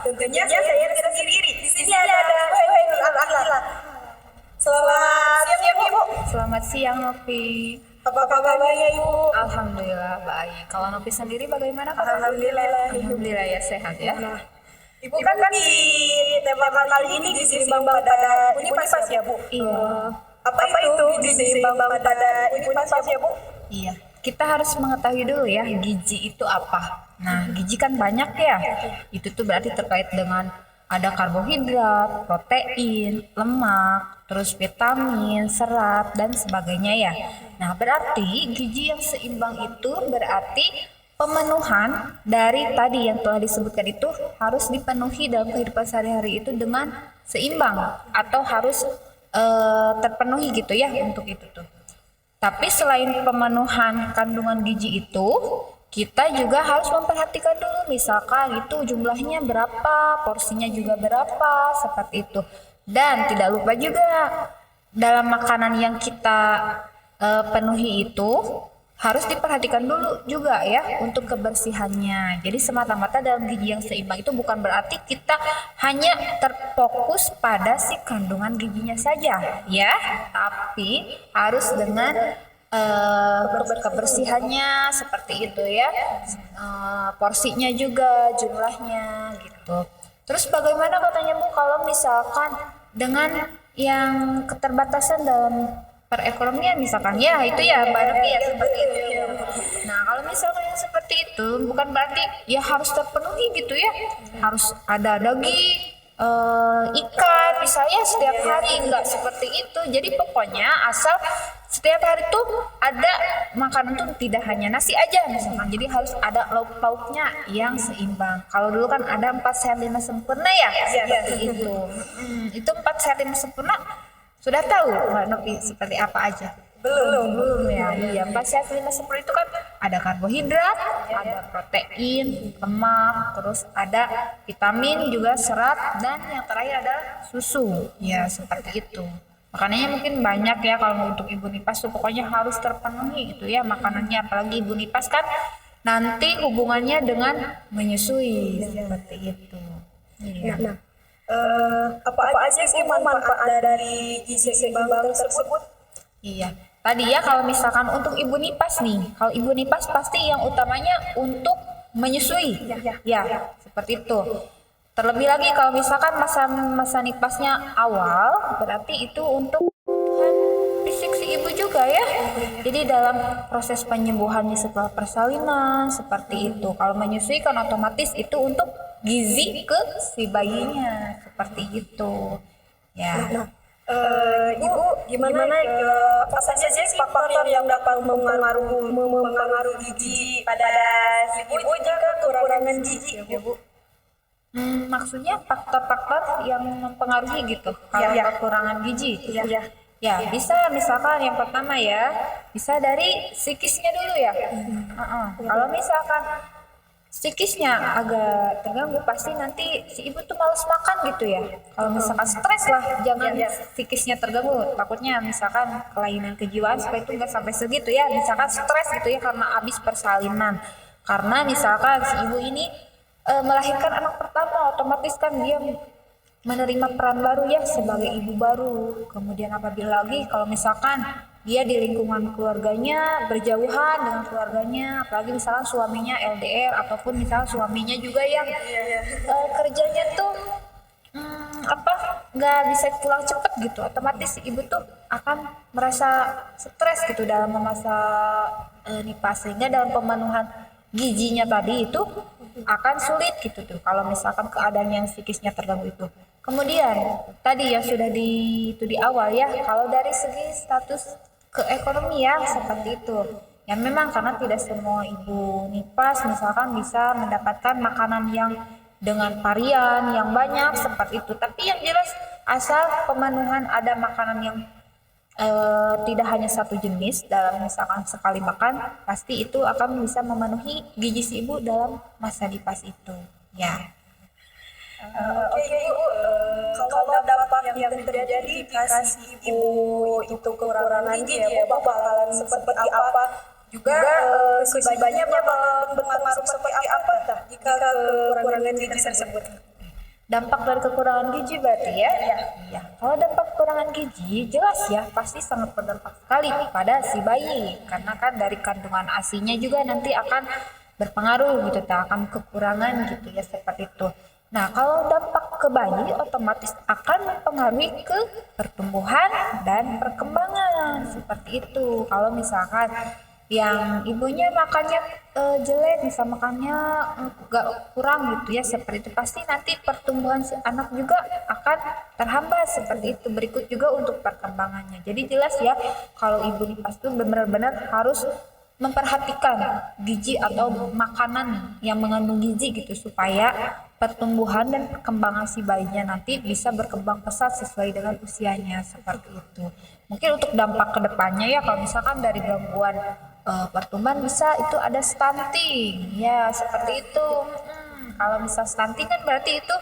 Tentunya saya tidak sendiri. Di sini ada Akila. Selamat siang Ibu. Selamat siang Novi. Apa kabarnya Ibu? Alhamdulillah baik. Kalau Novi sendiri bagaimana? Alhamdulillah Ya sehat ya. Ibu kan di tema kali ini diseimbang pada Unipas ya Bu? Iya. Apa itu diseimbang pada Unipas ya Bu? Iya. Kita harus mengetahui dulu ya gizi itu apa. Nah gizi kan banyak ya. Itu tuh berarti terkait dengan ada karbohidrat, protein, lemak, terus vitamin, serat, dan sebagainya ya. Nah, berarti gizi yang seimbang itu berarti pemenuhan dari tadi yang telah disebutkan itu harus dipenuhi dalam kehidupan sehari-hari itu dengan seimbang atau harus terpenuhi gitu ya untuk itu tuh. Tapi selain pemenuhan kandungan gizi itu, kita juga harus memperhatikan dulu misalkan itu jumlahnya berapa, porsinya juga berapa, seperti itu. Dan tidak lupa juga dalam makanan yang kita penuhi itu harus diperhatikan dulu juga ya untuk kebersihannya. Jadi semata-mata dalam gizi yang seimbang itu bukan berarti kita hanya terfokus pada si kandungan gizinya saja ya, tapi harus dengan kebersihannya seperti itu ya, porsinya juga jumlahnya gitu. Terus bagaimana katanya Bu kalau misalkan dengan yang keterbatasan dalam perekonomian misalkan ya itu ya Mbak Novi ya seperti itu. Nah kalau misalkan yang seperti itu bukan berarti ya harus terpenuhi gitu ya, harus ada daging, ikan misalnya setiap hari, enggak seperti itu. Jadi pokoknya asal setiap hari tuh ada makanan tuh tidak hanya nasi aja misalkan, jadi harus ada lauk-lauknya yang seimbang. Kalau dulu kan ada 4 sehat 5 sempurna ya, seperti itu. Itu 4 sehat 5 sempurna sudah tahu Mbak Novi seperti apa aja? Belum ya. Iya, 4 sehat 5 sempurna itu kan ada karbohidrat, ada protein, lemak, terus ada vitamin juga serat, dan yang terakhir adalah susu. Ya, seperti itu. Makanannya mungkin banyak ya kalau untuk Ibu Nipas tuh pokoknya harus terpenuhi gitu ya makanannya, apalagi Ibu Nipas kan nanti hubungannya dengan menyusui seperti itu. Iya. Apa aja sih manfaat dari gizi seimbang tersebut? Iya. Tadi ya kalau misalkan untuk Ibu Nipas nih, kalau Ibu Nipas pasti yang utamanya untuk menyusui. Ya, seperti itu. Terlebih lagi kalau misalkan masa nipasnya awal, berarti itu untuk fisik si ibu juga ya. Jadi dalam proses penyembuhannya setelah persalinan seperti itu. Kalau menyusui kan otomatis itu untuk gizi ke si bayinya seperti itu. Ya. Ibu, gimana apa saja sih faktor yang dapat mempengaruhi gizi pada ibu jika kekurangan gizi ya Bu? Maksudnya faktor-faktor yang mempengaruhi gitu kalau kekurangan gizi. Ya, bisa misalkan yang pertama ya, bisa dari psikisnya dulu ya. Kalau misalkan psikisnya agak terganggu, pasti nanti si ibu tuh malas makan gitu ya. Kalau misalkan stres lah, jangan psikisnya terganggu. Takutnya misalkan kelainan kejiwaan supaya itu nggak sampai segitu ya. Misalkan stres gitu ya karena habis persalinan. Karena misalkan si ibu ini melahirkan anak pertama, otomatis kan dia menerima peran baru ya sebagai ibu baru. Kemudian apabila lagi kalau misalkan dia di lingkungan keluarganya berjauhan dengan keluarganya, apalagi misalkan suaminya LDR ataupun misalkan suaminya juga yang kerjanya tuh nggak bisa pulang cepet gitu, otomatis ibu tuh akan merasa stres gitu dalam masa nipas, sehingga dalam pemenuhan gizinya tadi itu akan sulit gitu tuh kalau misalkan keadaan yang psikisnya terganggu itu. Kemudian tadi yang sudah itu di awal ya, kalau dari segi status keekonomian seperti itu ya, memang karena tidak semua ibu nipas misalkan bisa mendapatkan makanan yang dengan varian yang banyak seperti itu, tapi yang jelas asal pemenuhan ada makanan yang tidak hanya satu jenis dalam misalkan sekali makan, pasti itu akan bisa memenuhi gizi si ibu dalam masa nipas itu ya. Oke Ibu, kalau dampak yang terjadi jika si ibu itu kekurangan gizi ya, bakalan seperti apa Juga kesebarannya bakal berpengaruh seperti apa tah jika kekurangan gizi tersebut? Dampak dari kekurangan gizi berarti ya? Iya. Kalau dampak kekurangan gizi jelas ya pasti sangat berdampak sekali pada si bayi karena kan dari kandungan ASI-nya juga nanti akan berpengaruh gitu, akan kekurangan gitu ya seperti itu. Nah kalau dampak ke bayi otomatis akan mempengaruhi ke pertumbuhan dan perkembangan seperti itu. Kalau misalkan yang ibunya makannya jelek, bisa makannya nggak kurang gitu ya seperti itu pasti nanti pertumbuhan si anak juga akan terhambat seperti itu. Berikut juga untuk perkembangannya. Jadi jelas ya kalau ibu nifas itu benar-benar harus memperhatikan gizi atau makanan yang mengandung gizi gitu supaya pertumbuhan dan perkembangan si bayinya nanti bisa berkembang pesat sesuai dengan usianya seperti itu. Mungkin untuk dampak kedepannya ya kalau misalkan dari gangguan pertumbuhan bisa itu ada stunting ya seperti itu. Kalau misal stunting kan berarti itu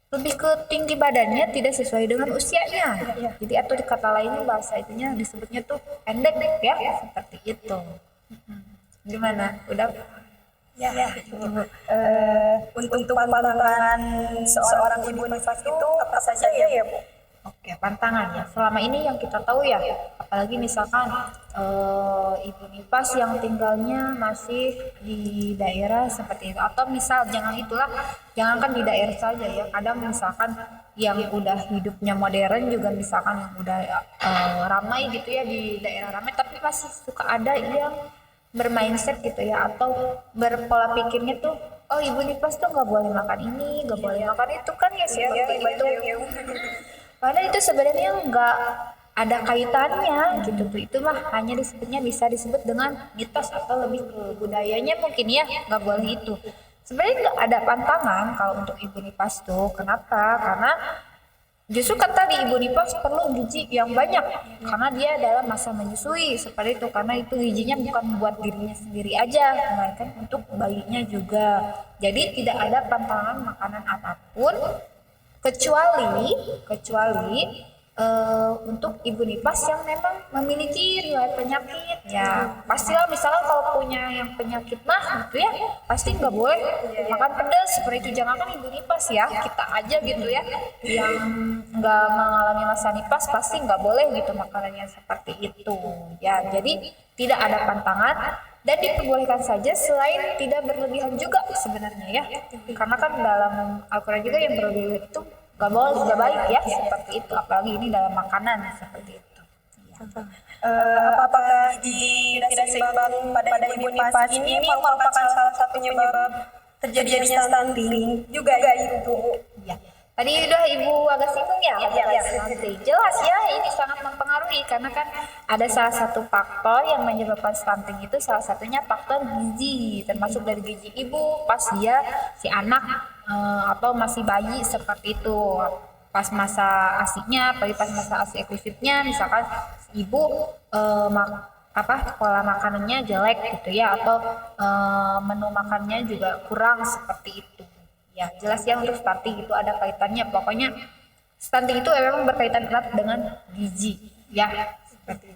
lebih ke tinggi badannya tidak sesuai dengan usianya. Jadi atau di kata lainnya bahasa itunya disebutnya tuh pendek ya seperti itu. Gimana? Udah? Ya, Ibu. Untuk pantangan seorang ibu nifas itu apa saja ya, Bu? Oke, pantangan ya. Selama ini yang kita tahu ya, apalagi misalkan ibu nifas yang tinggalnya masih di daerah seperti itu, atau misal jangankan di daerah saja ya. Kadang misalkan yang udah hidupnya modern juga misalkan yang udah ramai gitu ya di daerah ramai, tapi masih suka ada yang bermindset gitu ya atau berpola pikirnya tuh oh ibu nifas tuh nggak boleh makan ini nggak boleh makan itu kan ya seperti itu. Padahal itu sebenarnya nggak ada kaitannya gitu tuh. Itu mah hanya disebutnya bisa disebut dengan mitos atau lebih ke budayanya mungkin ya nggak boleh itu. Sebenarnya nggak ada pantangan kalau untuk ibu nifas tuh. Kenapa? Karena justru kan tadi ibu nifas perlu gizi yang banyak karena dia dalam masa menyusui seperti itu karena itu gizinya bukan buat dirinya sendiri aja melainkan untuk bayinya juga. Jadi tidak ada pantangan makanan apapun kecuali untuk ibu nifas yang memang memiliki riwayat penyakit ya pastilah misalnya kalau punya yang penyakit mah gitu ya pasti nggak boleh makan pedas seperti itu. Jangan kan ibu nifas ya kita aja gitu ya yang nggak mengalami masa nifas pasti nggak boleh gitu makanannya seperti itu ya. Jadi tidak ada pantangan dan diperbolehkan saja selain tidak berlebihan juga sebenarnya ya karena kan dalam Al-Quran juga yang berlebihan itu gak boleh gak baik ya seperti itu apalagi ini dalam makanan seperti itu. Apakah gizi tidak seimbang pada ibu nifas ini merupakan salah satu penyebab terjadinya stunting juga itu? Ya. Tadi udah ibu agak singgung ya stunting. Jelas ya ini sangat mempengaruhi karena kan ada salah satu faktor yang menyebabkan stunting itu salah satunya faktor gizi termasuk dari gizi ibu pas dia si anak atau masih bayi seperti itu pas masa ASI-nya apalagi pas masa ASI eksklusifnya misalkan ibu pola makanannya jelek gitu ya atau menu makannya juga kurang seperti itu ya. Jelas ya untuk stunting itu ada kaitannya pokoknya stunting itu memang berkaitan erat dengan gizi ya seperti itu.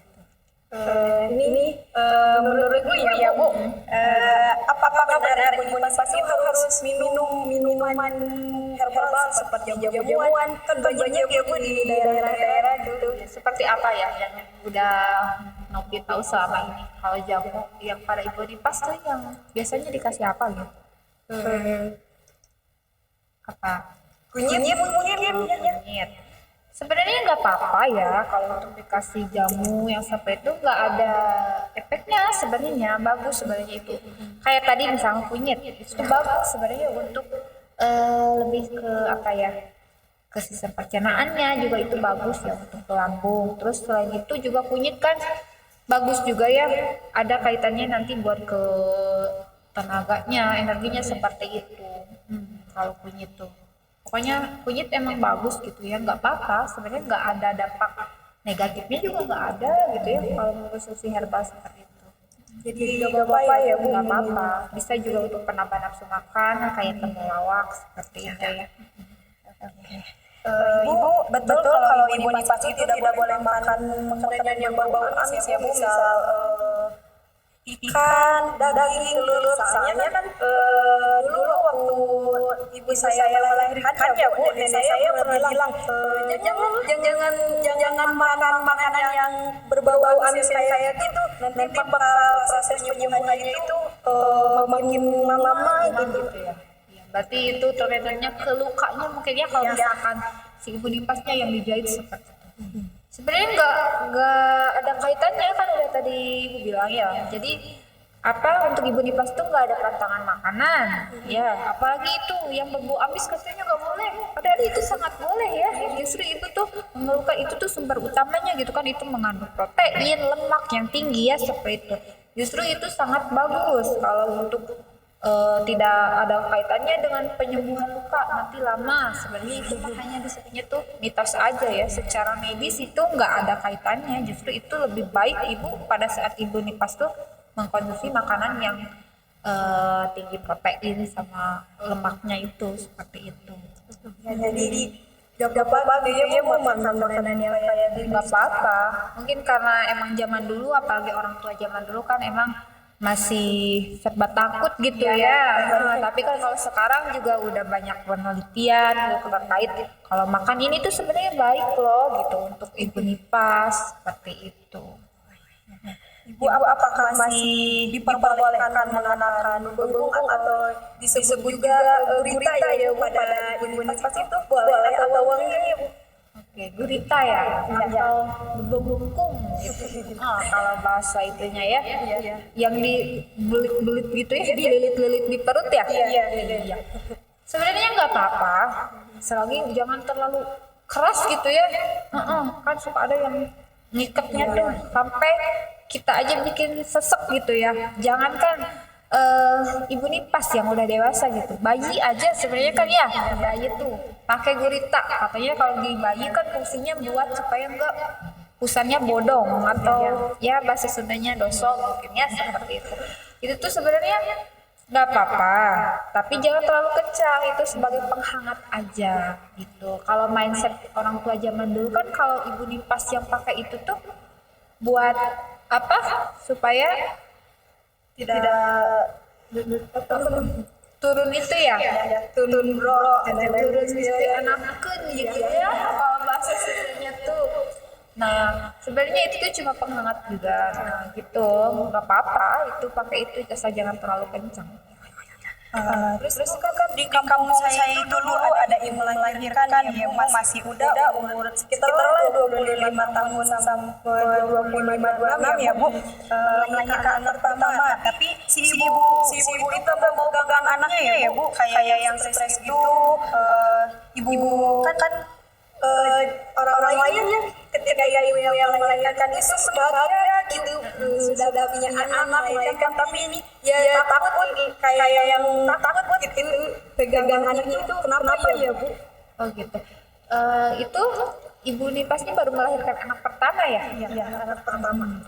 Ini menurut Bu ya Bu, apakah benar ibu nifas itu harus minum minuman herbal seperti jamu-jamuan? Kan banyak ya Bu di daerah-daerah dulu. Seperti apa ya yang udah Nopi tahu selama ini kalau jamu yang pada ibu nifas tuh yang biasanya dikasih apa gitu? Apa? Kunyit. Sebenarnya nggak apa-apa ya kalau untuk dikasih jamu yang seperti itu nggak ada efeknya sebenarnya bagus sebenarnya itu kayak tadi misalnya kunyit itu bagus sebenarnya untuk lebih ke apa ya ke sistem pencernaannya juga itu bagus ya untuk ke lambung. Terus selain itu juga kunyit kan bagus juga ya ada kaitannya nanti buat ke tenaganya energinya seperti itu kalau kunyit tuh. Pokoknya kunyit emang bagus gitu ya, nggak apa-apa. Sebenarnya nggak ada dampak negatifnya juga nggak ada gitu ya kalau mengkonsumsi herbal seperti itu. Jadi nggak apa-apa ya Bu. Nggak apa-apa. Bisa juga untuk penambah nafsu makan kayak temulawak seperti itu ya. Ibu betul kalau ibu nifas itu tidak boleh makan makanan yang berbau amis ya Bu. Misal ikan, daging, telur. Soalnya kan dulu waktu ibu saya melahirkan ya Bu, nenek saya pernah bilang jangan makan makanan yang berbau amis kayak gitu. Nanti bakal proses penyembuhannya itu makin lama gitu. ya. Berarti itu terkaitannya ke lukanya mungkin ya kalau misalkan si ibu nipasnya yang dijahit seperti itu. Sebenarnya nggak ada kaitannya kan udah tadi ibu bilang ya. Jadi apa untuk ibu nipas tuh nggak ada pantangan makanan ya, apalagi itu yang berbau amis katanya nggak boleh, padahal itu sangat boleh ya. Justru ibu tuh mengeluhkan itu tuh sumber utamanya gitu kan, itu mengandung protein, lemak yang tinggi ya seperti itu. Justru itu sangat bagus kalau untuk tidak ada kaitannya dengan penyembuhan luka nanti lama. Sebenarnya itu makanya disebutnya tuh mitos aja ya, secara medis itu nggak ada kaitannya. Justru itu lebih baik ibu pada saat ibu nipas tuh mengkonsumsi makanan yang tinggi protein sama lemaknya itu seperti itu. Ya, jadi gak apa-apa dia mau makan makanan yang kayak gitu. Nggak apa-apa, mungkin karena emang zaman dulu, apalagi orang tua zaman dulu kan emang masih serba takut gitu ya. Tapi kan kalau sekarang juga udah banyak penelitian terkait kalau makan ini tuh sebenarnya baik loh gitu untuk ibu nipas seperti itu. Ibu apakah masih diperbolehkan mengenakan berhubung atau disebut juga gurita ya Bu pada ibu nipas itu boleh atau wanginya ya Bu? Oke, gurita ya atau bebungkung gitu. Kalau bahasa itunya ya, yang dibelit-belit gitu ya, dililit-lilit di perut ya. Iya. Sebenarnya nggak apa-apa, selagi jangan terlalu keras gitu ya. Kan suka ada yang ngikatnya tuh sampai kita aja bikin sesek gitu ya. Jangankan ibu nipas yang udah dewasa gitu, bayi aja sebenarnya kan ya, bayi tuh pakai gurita. Katanya kalau di bayi kan fungsinya buat supaya enggak pusannya bodong atau ya bahasa Sundanya dosol mungkin ya seperti itu. Itu tuh sebenarnya nggak apa-apa, tapi jangan terlalu kencang, itu sebagai penghangat aja gitu. Kalau mindset orang tua zaman dulu kan kalau ibu nipas yang pakai itu tuh buat apa? Supaya Tidak turun itu ya, turun bro, turun istri anakkeun gitu ya kalau bahasa Sundanya tuh. Nah sebenarnya itu tuh cuma penghangat juga, nah gitu nggak apa-apa itu pakai itu, asal jangan terlalu kencang. Terus kan di kampung saya itu dulu ada ibu melahirkan ya Bu, masih muda, umur sekitar 25 tahun sampai 26 ya Bu, melahirkan anak pertama. Tapi si ibu itu memegang anaknya ya Bu, kayak yang stres gitu. Ibu kan orang lainnya ketika ibu yang melahirkan itu sebahagia gitu, sudah punya anak melahirkan, tapi ini ya takut kayak yang takut gitu pegangan anak itu. Kenapa ya Bu? Oh gitu. Itu ibu nipasnya baru melahirkan anak pertama ya? Iya, anak pertama.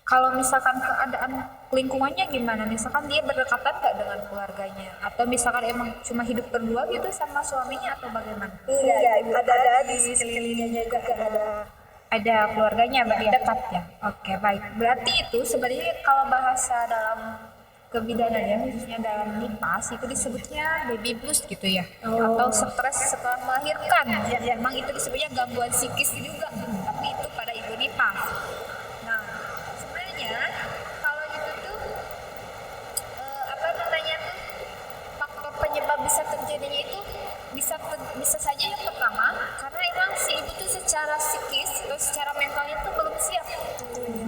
Kalau misalkan keadaan lingkungannya gimana? Misalkan dia berdekatan nggak dengan keluarganya? Atau misalkan emang cuma hidup berdua gitu sama suaminya atau bagaimana? Enggak, ada di sekelilingnya juga ada. Ada keluarganya berarti dekat ya? Oke baik. Berarti itu sebenarnya kalau bahasa dalam kebidanan ya, khususnya dalam nipas itu disebutnya baby blues gitu ya, atau stres setelah melahirkan. Memang itu disebutnya gangguan psikis juga, tapi itu pada ibu nipas. Nah sebenarnya kalau itu tuh apa namanya tuh, faktor penyebab bisa terjadinya itu bisa saja yang pertama karena emang si ibu tuh secara psikis atau secara mentalnya tuh belum siap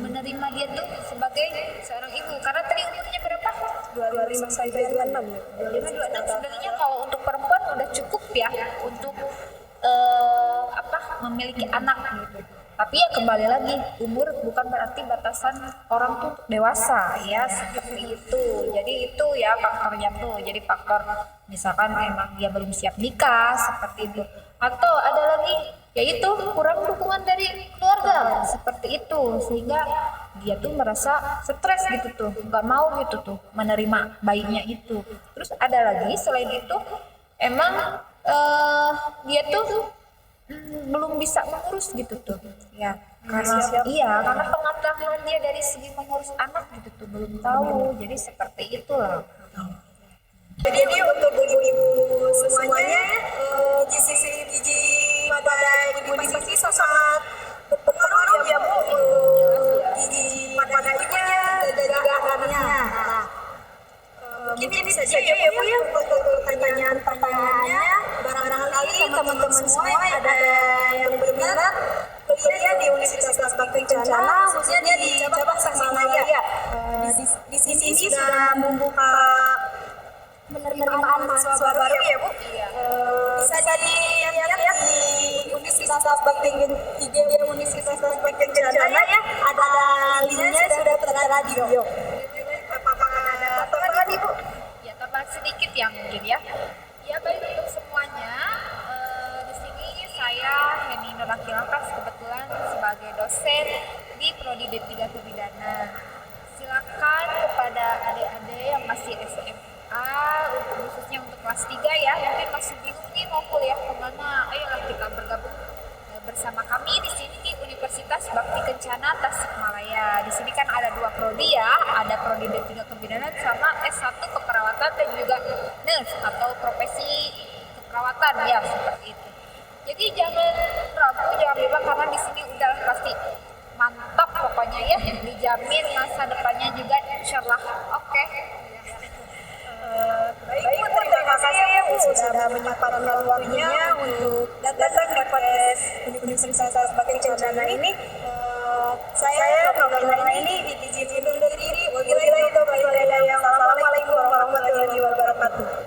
menerima dia tuh sebagai seorang ibu. Karena tadi umurnya berapa? 25 sampai 26 ya. 26. Sebenarnya kalau untuk perempuan udah cukup ya untuk memiliki anak gitu. Tapi ya kembali lagi, umur bukan berarti batasan orang tuh untuk dewasa ya, seperti itu. Jadi itu ya faktornya tuh. Jadi faktor misalkan emang dia belum siap nikah seperti itu. Atau ada lagi yaitu kurang dukungan dari keluarga seperti itu, sehingga dia tuh merasa stres gitu tuh, nggak mau gitu tuh menerima bayinya itu. Terus ada lagi selain itu emang dia tuh belum bisa mengurus gitu tuh ya, karena karena memandangkan dia dari segi mengurus anak gitu tuh belum tahu. Jadi seperti itulah. Jadi untuk ibu-ibu semuanya, gizi pada ibu pasti sangat berpengaruh ya Bu. Gizi pada ibunya dan juga anaknya. Mungkin ini saja ya Bu ya untuk pertanyaan-pertanyaannya. Barangkali teman-teman semua ada yang berminat kuliah di Universitas Bakti Kencana, khususnya di cabang Tasikmalaya. Di sini sudah membuka penerimaan mahasiswa baru ya Bu. Bisa dilihat di Universitas Bakti Kencana ya. Ada linknya sudah tertera di bio. Apakah ada tambahan Ibu? Ya, tambahan sedikit ya mungkin ya. Ya baik untuk semuanya. Di sini saya Heni Nuraki Lakas kebetulan sebagai dosen di Prodi D3 Kepidana. Silakan kepada adik-adik yang masih SMA, khususnya untuk kelas 3 ya, mungkin masih bingung nih mau kuliah kemana. Ayolah kita bergabung bersama kami di sini di Universitas Bakti Kencana Tasikmalaya. Di sini kan ada 2 prodi ya, ada prodi D3 Kebidanan sama S1 keperawatan dan juga nurse atau profesi keperawatan ya seperti itu. Jadi jangan ragu, jangan bimbang karena di sini udah pasti mantap pokoknya ya, dijamin masa depannya juga insyaallah. Oke. Baik, terima kasih Bu sudah menyempatkan waktunya untuk datang di podcast Universitas Bakti Kencana ini. Saya Novela ini izin undur diri. Wabillahi taufiq wal hidayah. Assalamualaikum warahmatullahi wabarakatuh.